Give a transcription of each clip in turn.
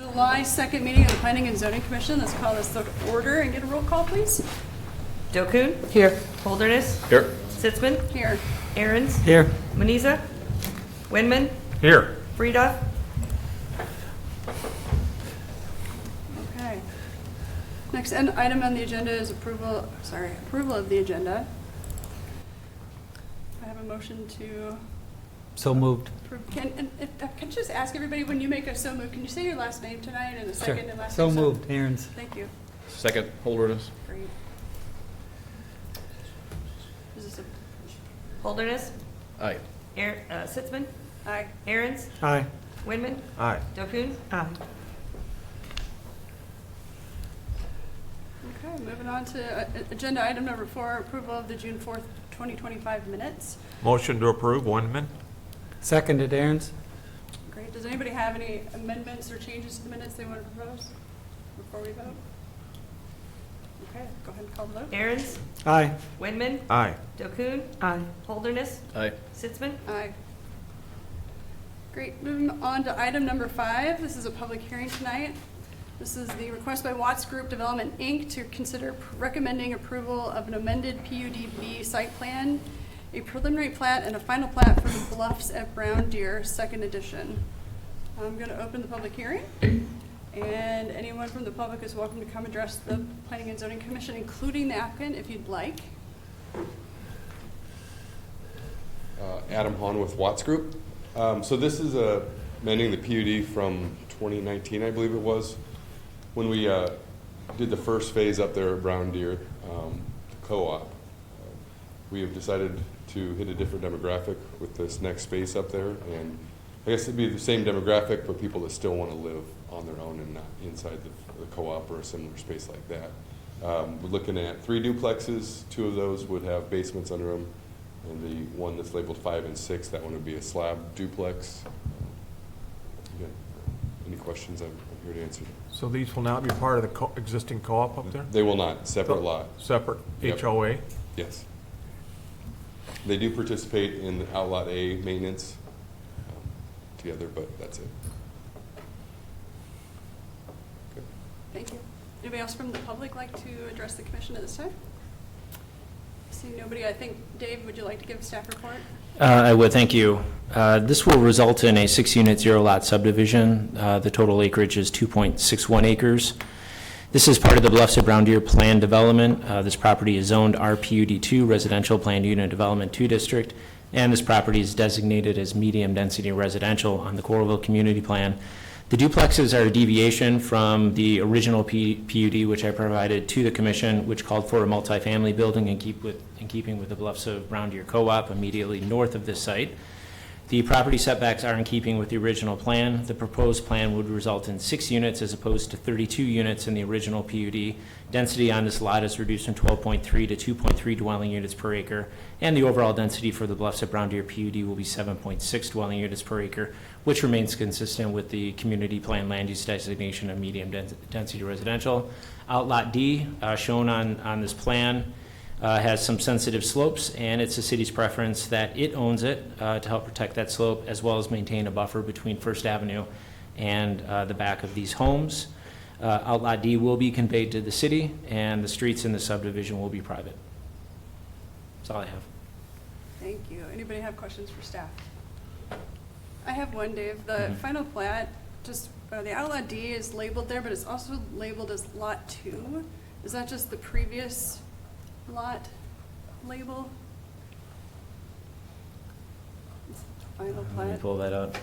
July 2nd meeting of the Planning and Zoning Commission. Let's call this to order and get a roll call, please. Dokun? Here. Holderness? Here. Sitzman? Here. Aaron's? Here. Maniza? Winman? Here. Friedoff? Okay. Next item on the agenda is approval of the agenda. I have a motion to So moved. approve. Can you just ask everybody, when you make a so move, can you say your last name tonight and the second and last So name? moved, Aaron's. Thank you. Second, Holderness. Great. Is this a, Holderness? Aye. Sitzman? aye. Aaron's? Aye. Winman? Aye. Dokun? Aye. Okay, moving on to agenda item number 4, approval of the June 4th, 2025 minutes. Motion to approve, Windman. Seconded, Aaron's. Great. Does anybody have any amendments or changes to the minutes they want to propose before we vote? Okay, go ahead and call the vote. Aaron's? Aye. Winman? Aye. Dokun? Aye. Holderness? Aye. Sitzman? Aye. Great. Moving on to item number 5. This is a public hearing tonight. This is the request by Watts Group Development, Inc. to consider recommending approval of an amended PUD-B site plan, a preliminary plat, and a final plat for the Bluffs at Brown Deer, 2nd edition. I'm going to open the public hearing, and anyone from the public is welcome to come address the Planning and Zoning Commission, including the applicant, if you'd like. Adam Hahn with Watts Group. So this is amending the PUD from 2019, I believe it was, when we did the first phase up there at Brown Deer, co-op. We have decided to hit a different demographic with this next space up there, and I guess it'd be the same demographic, but people that still want to live on their own and not inside the co-op or a similar space like that. We're looking at 3 duplexes. 2 of those would have basements under them, and the one that's labeled 5 and 6, that one would be a slab duplex. Again, any questions, I'm here to answer. So these will not be part of the existing co-op up there? They will not, separate lot. Separate Yep. HOA? Yes. They do participate in the Outlot A maintenance together, but that's it. Okay. Thank you. Anybody else from the public like to address the commission at this time? Seeing nobody, I think, Dave, would you like to give a staff report? I would, thank you. This will result in a 6-unit, 0-lot subdivision. The total acreage is 2.61 acres. This is part of the Bluffs at Brown Deer Plan Development. This property is zoned RPUD2, Residential Planned Unit Development 2 District, and this property is designated as medium-density residential on the Coralville Community Plan. The duplexes are a deviation from the original PUD, which I provided to the commission, which called for a multifamily building in keeping with the Bluffs of Brown Deer Co-op immediately north of this site. The property setbacks are in keeping with the original plan. The proposed plan would result in 6 units as opposed to 32 units in the original PUD. Density on this lot is reduced from 12.3 to 2.3 dwelling units per acre, and the overall density for the Bluffs at Brown Deer PUD will be 7.6 dwelling units per acre, which remains consistent with the community plan land use designation of medium density residential. Outlot D, shown on this plan, has some sensitive slopes, and it's the city's preference that it owns it to help protect that slope, as well as maintain a buffer between First Avenue and the back of these homes. Outlot D will be conveyed to the city, and the streets in the subdivision will be private. That's all I have. Thank you. Anybody have questions for staff? I have one, Dave. The final plat, just the Outlot D is labeled there, but it's also labeled as Lot 2. Is that just the previous lot label? Final Let me plat. pull that up.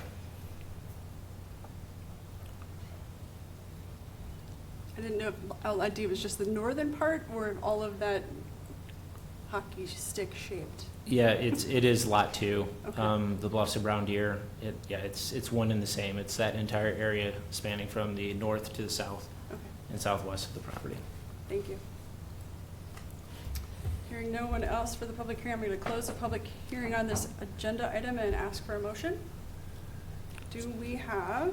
I didn't know if Outlot D was just the northern part or all of that hockey stick shaped. Yeah, it is Lot 2. Okay. The Bluffs of Brown Deer. It's one and the same. It's that entire area spanning from the north to the south Okay, and southwest of the property. thank you. Hearing no one else for the public hearing, I'm going to close the public hearing on this agenda item and ask for a motion. Do we have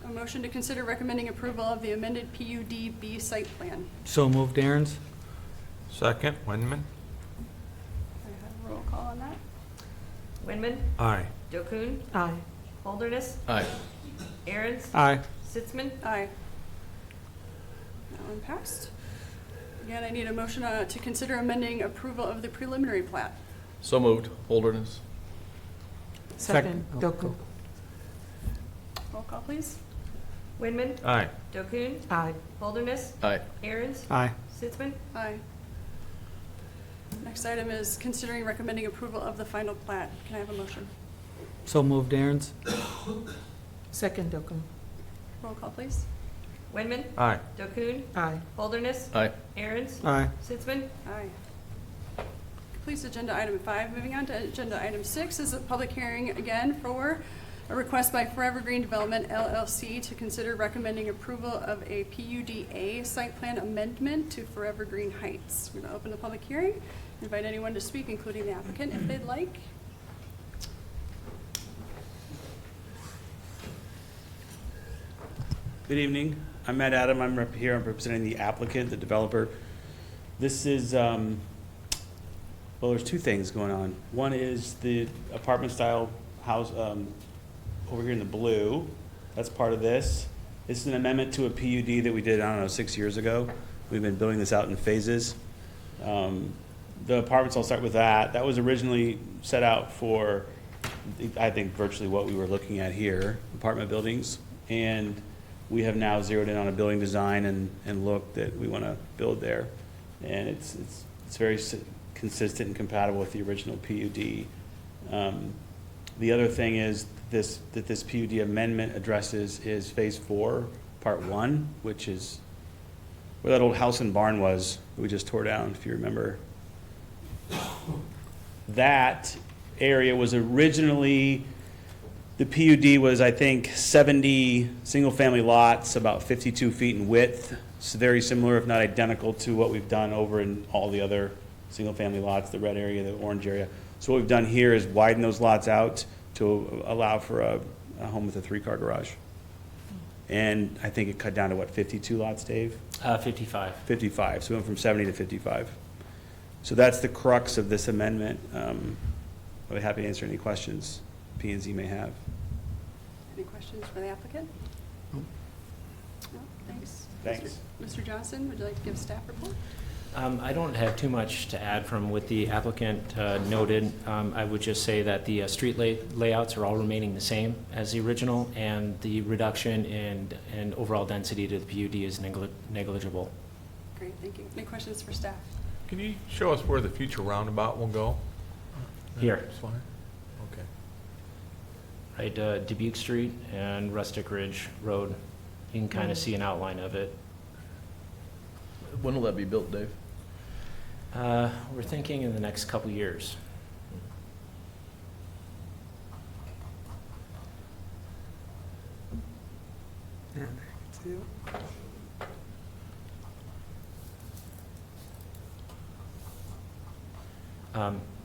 a motion to consider recommending approval of the amended PUD-B site plan? So moved, Aaron's. Second, Windman. I have a roll call on that. Winman? Aye. Dokun? Aye. Holderness? Aye. Aaron's? Aye. Sitzman, Aye. That one passed. Again, I need a motion to consider amending approval of the preliminary plat. So moved. Holderness. Second. Doku. Roll call, please. Winman, Aye. Jokun, Aye. Holderness, Aye. Aaron's, Aye. Sitzman, Aye. Next item is considering recommending approval of the final plat. Can I have a motion? So moved, Aaron's. Second Doku. Roll call, please. Winman, Aye. Jokun, Aye. Holderness, Aye. Aaron's, Aye. Sitzman, Aye. Completes agenda item 5. Moving on to agenda item 6 is a public hearing again for a request by Forevergreen Development LLC to consider recommending approval of a PUD-A Site Plan Amendment to Forevergreen Heights. We're going to open the public hearing, invite anyone to speak, including the applicant, if they'd like. Good evening. I'm Matt Adam. I'm here. I'm representing the applicant, the developer. This is, well, there's two things going on. One is the apartment-style house over here in the blue. That's part of this. This is an amendment to a PUD that we did, I don't know, 6 years ago. We've been building this out in phases. The apartments, I'll start with that. That was originally set out for, I think, virtually what we were looking at here, apartment buildings. And we have now zeroed in on a building design and look that we want to build there. And it's very consistent and compatible with the original PUD. The other thing is that this PUD amendment addresses is Phase 4, Part 1, which is where that old house and barn was that we just tore down, if you remember. That area was originally, the PUD was, I think, 70 single-family lots, about 52 feet in width. It's very similar, if not identical, to what we've done over in all the other single-family lots, the red area, the orange area. So what we've done here is widen those lots out to allow for a home with a 3-car garage. And I think it cut down to, what, 52 lots, Dave? 55. 55, so we went from 70 to 55. So that's the crux of this amendment. I'll be happy to answer any questions P&Z may have. Any questions for the applicant? No, thanks. Thanks. Mr. Johnson, would you like to give a staff report? I don't have too much to add from what the applicant noted. I would just say that the street layouts are all remaining the same as the original, and the reduction in overall density to the PUD is negligible. Great, thank you. Any questions for staff? Can you show us where the future roundabout will go? Here. This one? Okay. Right, Dubuque Street and Rustic Ridge Road. You can kind of see an outline of it. When will that be built, Dave? We're thinking in the next couple years.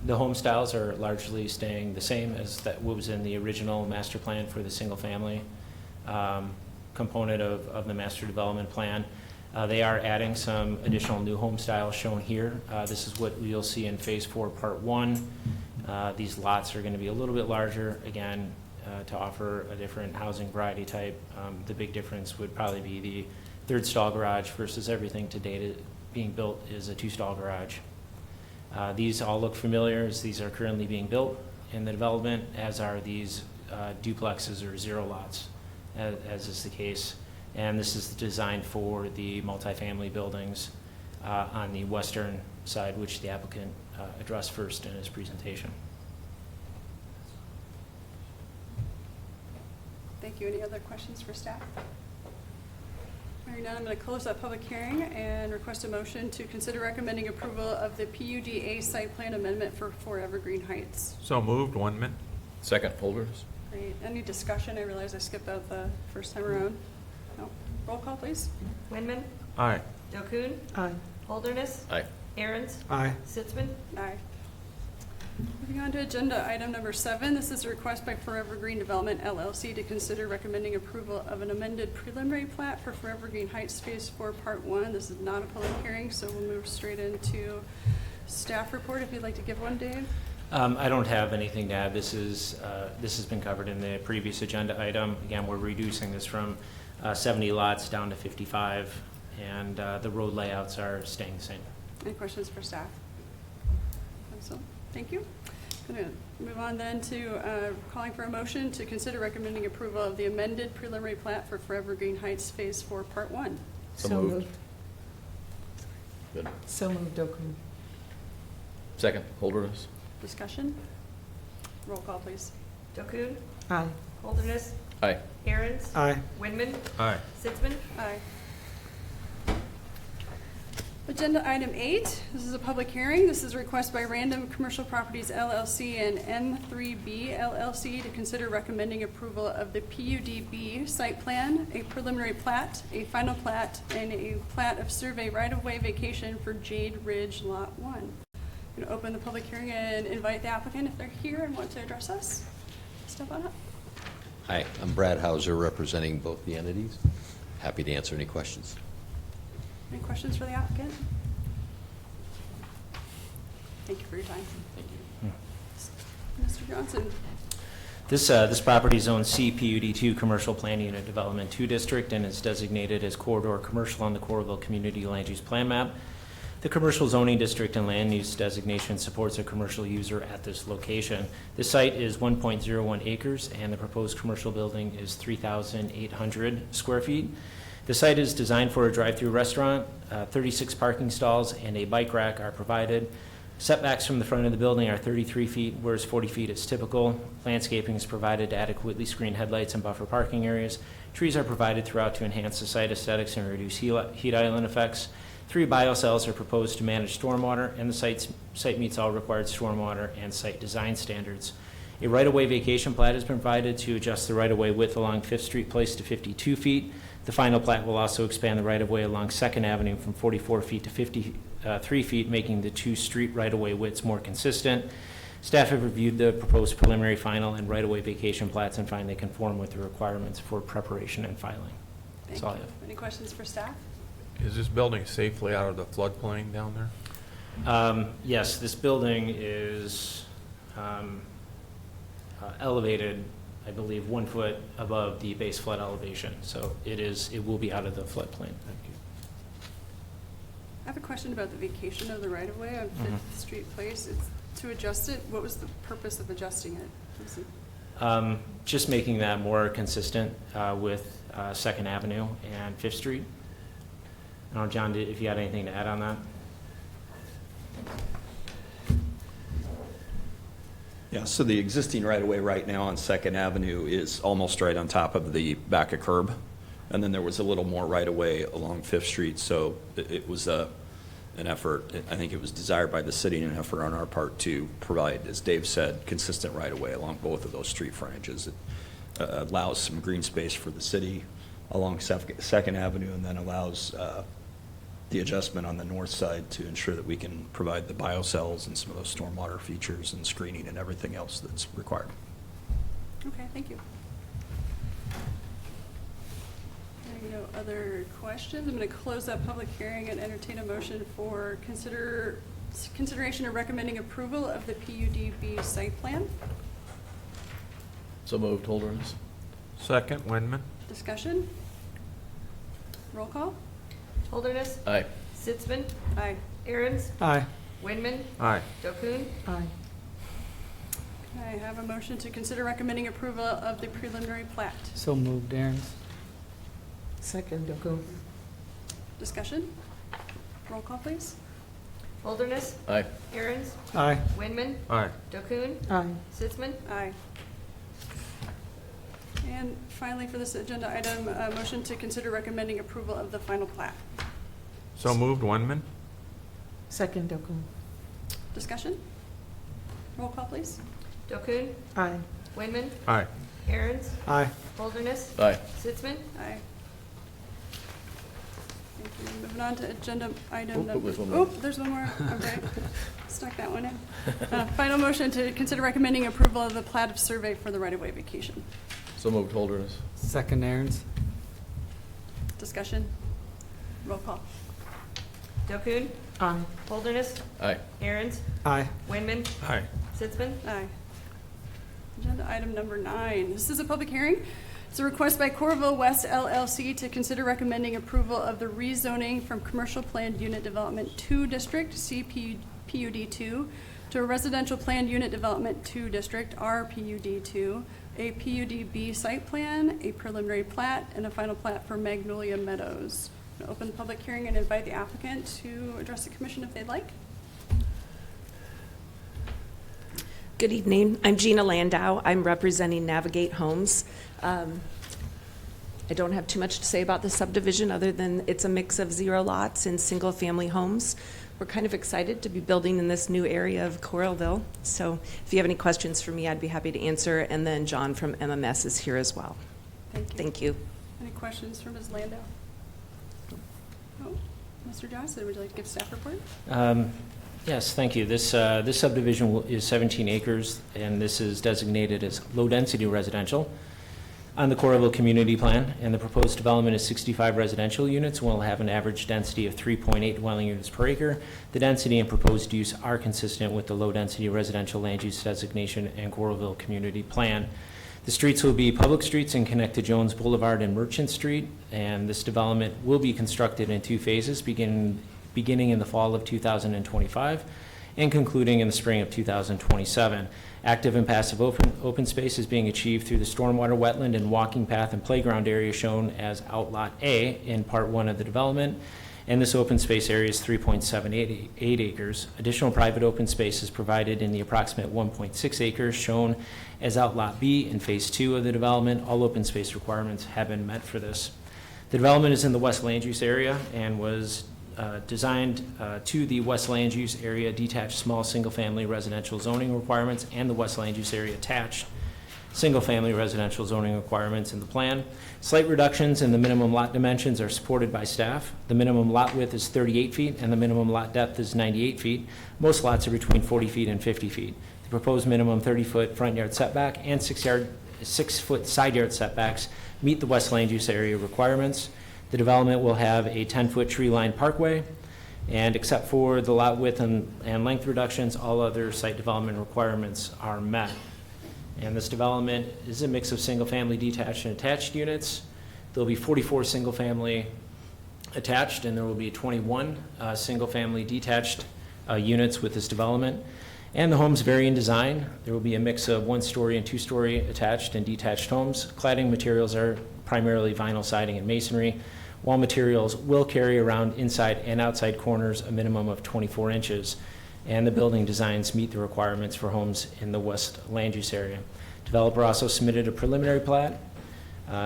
The home styles are largely staying the same as that was in the original master plan for the single-family component of the master development plan. They are adding some additional new home styles shown here. This is what you'll see in Phase 4, Part 1. These lots are going to be a little bit larger, again, to offer a different housing variety type. The big difference would probably be the third stall garage versus everything to date being built is a 2-stall garage. These all look familiar as these are currently being built in the development, as are these duplexes or 0 lots, as is the case. And this is designed for the multifamily buildings on the western side, which the applicant addressed first in his presentation. Thank you. Any other questions for staff? Hearing none, I'm going to close that public hearing and request a motion to consider recommending approval of the PUD-A Site Plan Amendment for Forevergreen Heights. So moved, Winman. Second. Holderness. Great. Any discussion? I realize I skipped out the first time around. No. Roll call, please. Winman, Aye. Jokun, Aye. Holderness, Aye. Aaron's, Aye. Sitzman, Aye. Moving on to agenda item number 7, this is a request by Forevergreen Development LLC to consider recommending approval of an amended preliminary plat for Forevergreen Heights Phase 4, Part 1. This is not a public hearing, so we'll move straight into staff report. If you'd like to give one, Dave. I don't have anything to add. This has been covered in the previous agenda item. Again, we're reducing this from 70 lots down to 55, and the road layouts are staying the same. Any questions for staff? So, thank you. Going to move on then to calling for a motion to consider recommending approval of the amended preliminary plat for Forevergreen Heights Phase 4, Part 1. So moved. Good. So moved, Okun. Second, Holderness. Discussion? Roll call, please. Dokun, Aye. Holderness, Aye. Aaron's, Aye. Winman, Aye. Sitzman, Aye. Agenda item 8, this is a public hearing. This is a request by Random Commercial Properties LLC and M3B LLC to consider recommending approval of the PUD-B site plan, a preliminary plat, a final plat, and a plat of survey right-of-way vacation for Jade Ridge Lot 1. I'm going to open the public hearing and invite the applicant, if they're here and want to address us, step on up. Hi, I'm Brad Hauser, representing both the entities. Happy to answer any questions. Any questions for the applicant? Thank you for your time. Thank you. Mr. Johnson. This property is owned C PUD2 Commercial Plan Unit Development 2 District and is designated as corridor commercial on the Coralville Community Land Use Plan Map. The commercial zoning district and land use designation supports a commercial user at this location. This site is 1.01 acres and the proposed commercial building is 3,800 square feet. The site is designed for a drive-through restaurant. 36 parking stalls and a bike rack are provided. Setbacks from the front of the building are 33 feet, whereas 40 feet is typical. Landscaping is provided to adequately screen headlights and buffer parking areas. Trees are provided throughout to enhance the site aesthetics and reduce heat island effects. 3 biocells are proposed to manage stormwater, and the site meets all required stormwater and site design standards. A right-of-way vacation plat is provided to adjust the right-of-way width along 5th Street Place to 52 feet. The final plat will also expand the right-of-way along 2nd Avenue from 44 feet to 53 feet, making the 2 street right-of-way widths more consistent. Staff have reviewed the proposed preliminary, final, and right-of-way vacation plats and find they conform with the requirements for preparation and filing. That's all I have. Any questions for staff? Is this building safely out of the floodplain down there? Yes, this building is elevated, I believe, 1 foot above the base flood elevation. So it will be out of the floodplain. Thank you. I have a question about the vacation of the right-of-way on 5th Street Place. It's to adjust it. What was the purpose of adjusting it? Was it- Just making that more consistent with 2nd Avenue and 5th Street. I don't know, John, if you had anything to add on that? Yeah, so the existing right-of-way right now on 2nd Avenue is almost right on top of the back of curb. And then there was a little more right-of-way along 5th Street, so it was an effort. I think it was desired by the city and an effort on our part to provide, as Dave said, consistent right-of-way along both of those street frontages. It allows some green space for the city along 2nd Avenue and then allows the adjustment on the north side to ensure that we can provide the biocells and some of those stormwater features and screening and everything else that's required. Okay, thank you. Hearing no other questions, I'm going to close that public hearing and entertain a motion for consideration of recommending approval of the PUD-B site plan. So moved, Holderness. Second, Winman. Discussion? Roll call? Holderness, Aye. Sitzman, Aye. Aaron's, Aye. Winman, Aye. Dokun, Aye. Can I have a motion to consider recommending approval of the preliminary plat? So moved, Aaron's. Second, Okun. Discussion? Roll call, please. Holderness, Aye. Aaron's, Aye. Winman, Aye. Dokun, Aye. Sitzman, Aye. And finally, for this agenda item, a motion to consider recommending approval of the final plat. So moved, Winman. Second, Okun. Discussion? Roll call, please. Dokun, Aye. Winman, Aye. Aaron's, Aye. Holderness, Aye. Sitzman, Aye. Thank you. Moving on to agenda item Oh, number. there's one more. Oh, there's one more. Okay. Stuck that one in. Final motion to consider recommending approval of the plat of survey for the right-of-way vacation. So moved, Holderness. Second, Aaron's. Discussion? Roll call. Dokun, Aye. Holderness, Aye. Aaron's, Aye. Winman, Aye. Sitzman, Aye. Agenda item number 9. This is a public hearing It's a request by Coralville West LLC to consider recommending approval of the rezoning from Commercial Planned Unit Development 2 District, CPUD2, to a Residential Planned Unit Development 2 District, RPUD2, a PUD-B site plan, a preliminary plat, and a final plat for Magnolia Meadows. I'm going to open the public hearing and invite the applicant to address the commission if they'd like. Good evening. I'm Gina Landau. I'm representing Navigate Homes. I don't have too much to say about the subdivision other than it's a mix of 0 lots and single-family homes. We're kind of excited to be building in this new area of Coralville. So if you have any questions for me, I'd be happy to answer. And then John from MMS is here as well. Thank you. Thank you. Any questions for Ms. Landau? No. Mr. Johnson, would you like to give staff report? Yes, thank you. This subdivision is 17 acres, and this is designated as low-density residential on the Coralville Community Plan, and the proposed development is 65 residential units and will have an average density of 3.8 dwelling units per acre. The density and proposed use are consistent with the low-density residential land use designation and Coralville Community Plan. The streets will be public streets and connect to Jones Boulevard and Merchant Street, and this development will be constructed in 2 phases, beginning in the fall of 2025 and concluding in the spring of 2027. Active and passive open space is being achieved through the stormwater wetland and walking path and playground area shown as Outlot A in Part 1 of the development. And this open space area is 3.78 acres. Additional private open space is provided in the approximate 1.6 acres shown as Outlot B in Phase 2 of the development. All open space requirements have been met for this. The development is in the West Land Use Area and was designed to the West Land Use Area detached small single-family residential zoning requirements and the West Land Use Area attached single-family residential zoning requirements in the plan. Slight reductions in the minimum lot dimensions are supported by staff. The minimum lot width is 38 feet and the minimum lot depth is 98 feet. Most lots are between 40 feet and 50 feet. The proposed minimum 30-foot front yard setback and 6-foot side yard setbacks meet the West Land Use Area requirements. The development will have a 10-foot tree-lined parkway, and except for the lot width and length reductions, all other site development requirements are met. And this development is a mix of single-family detached and attached units. There will be 44 single-family attached, and there will be 21 single-family detached units with this development. And the homes vary in design. There will be a mix of 1-story and 2-story attached and detached homes. Cladding materials are primarily vinyl siding and masonry. Wall materials will carry around inside and outside corners a minimum of 24 inches. And the building designs meet the requirements for homes in the West Land Use Area. Developer also submitted a preliminary plat.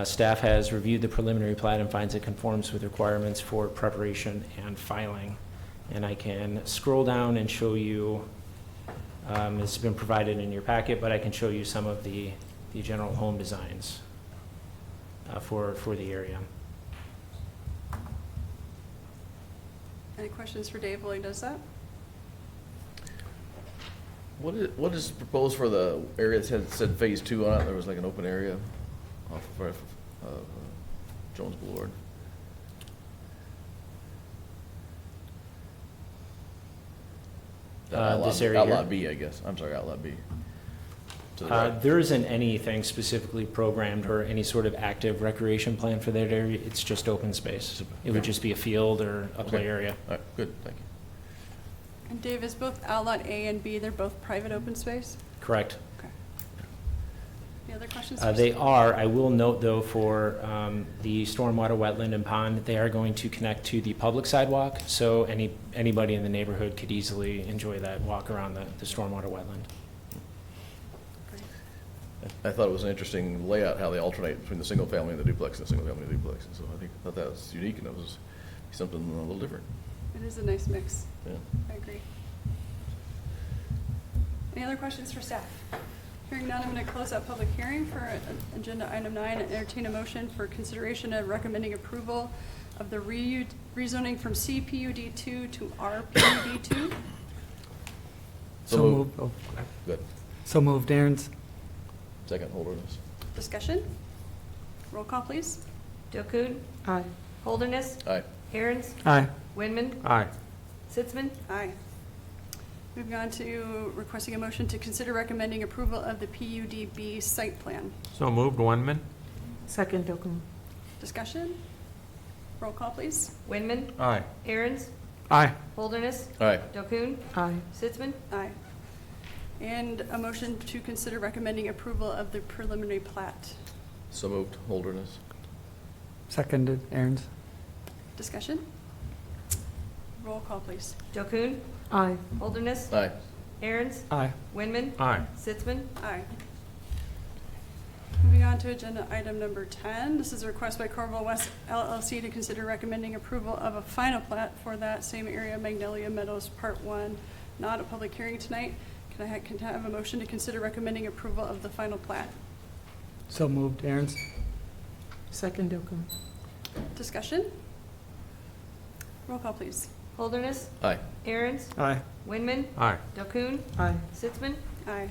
Staff has reviewed the preliminary plat and finds it conforms with requirements for preparation and filing. And I can scroll down and show you, it's been provided in your packet, but I can show you some of the general home designs for the area. Any questions for Dave while he does that? What is proposed for the area that said Phase 2 on it? There was like an open area off of Jones Boulevard. This area here? Outlot B, I guess. I'm sorry, Outlot B. To the right. There isn't anything specifically programmed or any sort of active recreation plan for that area. It's just open space. It would just be a field or a play area. All right, good, thank you. And Dave, is both Outlot A and B, they're both private open space? Correct. Okay. Any other questions? They are. I will note, though, for the stormwater wetland and pond, they are going to connect to the public sidewalk, so anybody in the neighborhood could easily enjoy that walk around the stormwater wetland. I thought it was an interesting layout, how they alternate between the single family and the duplex and the single family and the duplex. And so I thought that was unique and it was something a little different. It is a nice mix. Yeah. I agree. Any other questions for staff? Hearing none, I'm going to close out public hearing for agenda item 9 and entertain a motion for consideration of recommending approval of the rezoning from CPUD2 to RPUD2. So moved. Oh, Good. so moved, Aaron's. Second, Holderness. Discussion? Roll call, please. Dokun, Aye. Holderness, Aye. Aaron's, Aye. Winman, Aye. Sitzman, Aye. Moving on to requesting a motion to consider recommending approval of the PUD-B site plan. So moved, Winman. Second, Dokun. Discussion? Roll call, please. Winman, Aye. Aaron's, Aye. Holderness, Aye. Dokun, Aye. Sitzman, Aye. And a motion to consider recommending approval of the preliminary plat. So moved. Holderness. Seconded, Aaron's. Discussion? Roll call, please. Dokun, Aye. Holderness, Aye. Aaron's, Aye. Winman, Aye. Sitzman, Aye. Moving on to agenda item number 10. This is a request by Coralville West LLC to consider recommending approval of a final plat for that same area, Magnolia Meadows, Part 1. Not a public hearing tonight. Can I have a motion to consider recommending approval of the final plat? So moved, Aaron's. Second, Dokun. Discussion? Roll call, please. Holderness, Aye. Aaron's, Aye. Winman, Aye. Dokun, Aye. Sitzman, Aye.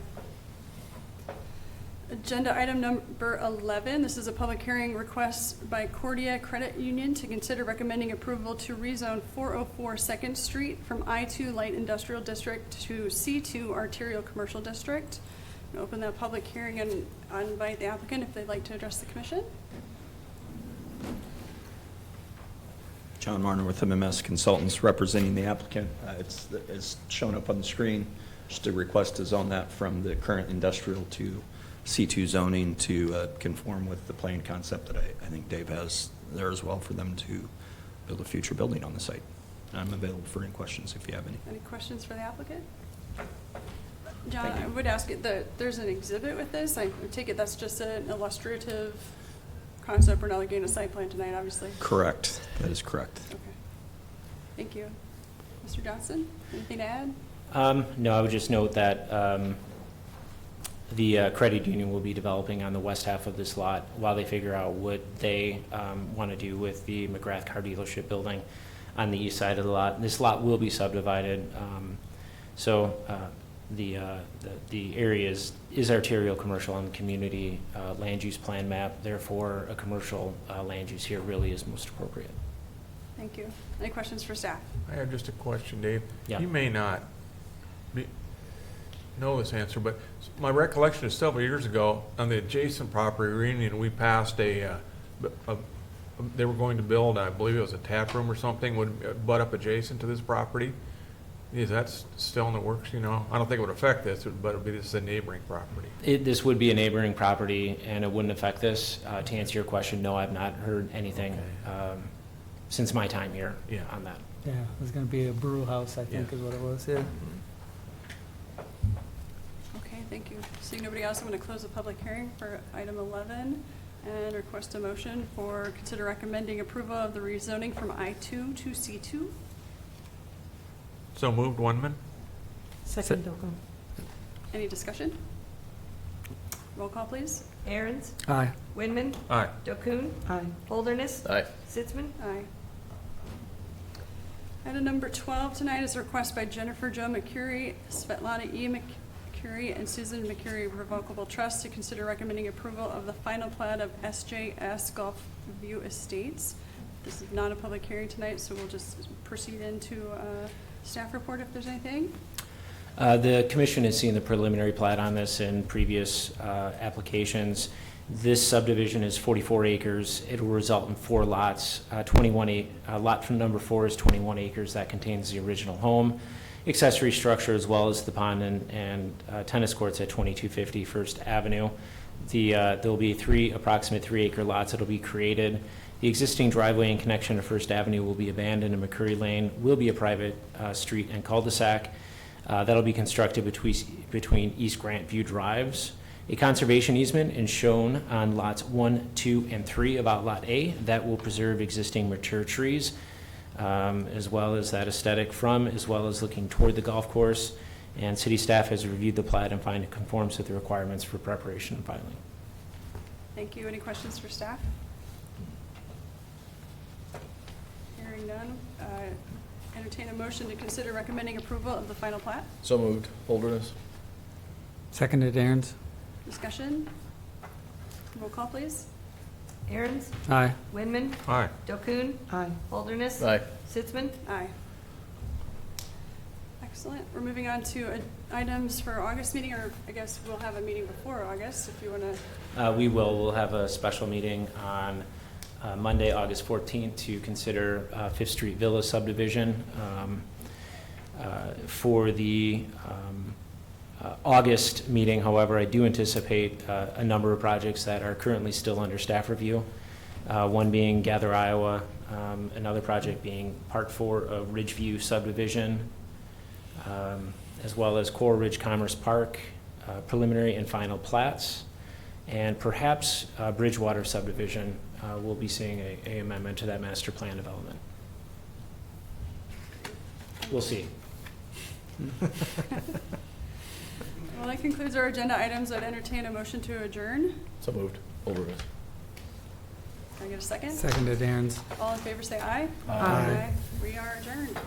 Agenda item number 11, this is a public hearing request by Corda Credit Union to consider recommending approval to rezone 404 2nd Street from I-2 Light Industrial District to C-2 Arterial Commercial District. I'm gonna open that public hearing and invite the applicant if they'd like to address the commission. John Marner with MMS Consultants representing the applicant. It's shown up on the screen, just a request to zone that from the current industrial to C2 zoning to conform with the plan concept that I think Dave has there as well for them to build a future building on the site. I'm available for any questions if you have any. Any questions for the applicant? John, I would ask it that there's an exhibit with this. I take it that's just an illustrative concept. We're not looking at a site plan tonight, obviously. Correct. That is correct. Okay. Thank you. Mr. Johnson, anything to add? No, I would just note that the credit union will be developing on the west half of this lot while they figure out what they want to do with the McGrath car dealership building on the east side of the lot. This lot will be subdivided, so the area is arterial commercial on the community land use plan map. Therefore, a commercial land use here really is most appropriate. Thank you. Any questions for staff? I have just a question, Dave. Yeah. You may not know this answer, but my recollection is several years ago, on the adjacent property, Reunion, we passed they were going to build, I believe it was a tap room or something, would butt up adjacent to this property. Is that still in the works, you know? I don't think it would affect this, but it would be just a neighboring property. This would be a neighboring property, and it wouldn't affect this. To answer your question, no, I've not heard anything since my time here on that. Yeah, it was gonna be a brew house, I think Yeah. is what it was, yeah. Okay, thank you. Seeing nobody else, I'm going to close the public hearing for item 11 and request a motion for consider recommending approval of the rezoning from I-2 to C-2. So moved, Winman? Second, Dokun. Any discussion? Roll call, please. Aaron's, Aye. Winman, Aye. Dokun, Aye. Holderness, Aye. Sitzman, Aye. Item number 12 tonight is a request by Jennifer Jo McCurry, Svetlana E. McCurry, and Susan McCurry Revocable Trust to consider recommending approval of the final plat of SJS Golfview Estates. This is not a public hearing tonight, so we'll just proceed into staff report if there's anything. The commission has seen the preliminary plat on this in previous applications. This subdivision is 44 acres. It will result in 4 lots. Lot from number 4 is 21 acres. That contains the original home, accessory structure, as well as the pond and tennis courts at 2250 First Avenue. There'll be approximate 3-acre lots that'll be created. The existing driveway and connection to First Avenue will be abandoned, and McCurry Lane will be a private street and cul-de-sac. That'll be constructed between East Grantview Drives. A conservation easement is shown on lots 1, 2, and 3 of Outlot A that will preserve existing mature trees, as well as that aesthetic as well as looking toward the golf course. And city staff has reviewed the plat and find it conforms with the requirements for preparation and filing. Thank you. Any questions for staff? Hearing none, entertain a motion to consider recommending approval of the final plat. So moved. Holderness. Seconded, Aaron's. Discussion? Roll call, please. Aaron's, Aye. Winman, Aye. Dokun, Aye. Holderness, Aye. Sitzman, Aye. That Excellent. We're moving on to items for August meeting, or I guess we'll have a meeting before August if you want to. We will. We'll have a special meeting on Monday, August 14th, to consider Fifth Street Villa subdivision. For the August meeting, however, I do anticipate a number of projects that are currently still under staff review. One being Gather, Iowa, another project being Part 4 of Ridgeview subdivision, as well as Coral Ridge Commerce Park, preliminary and final plats, and perhaps Bridgewater subdivision. We'll be seeing a amendment to that master plan development. We'll see. Well, that concludes our agenda items. I'd entertain a motion to adjourn. So moved. Over. Can I get a second? Seconded, Aaron's. All in favor, say aye. Aye. We are adjourned.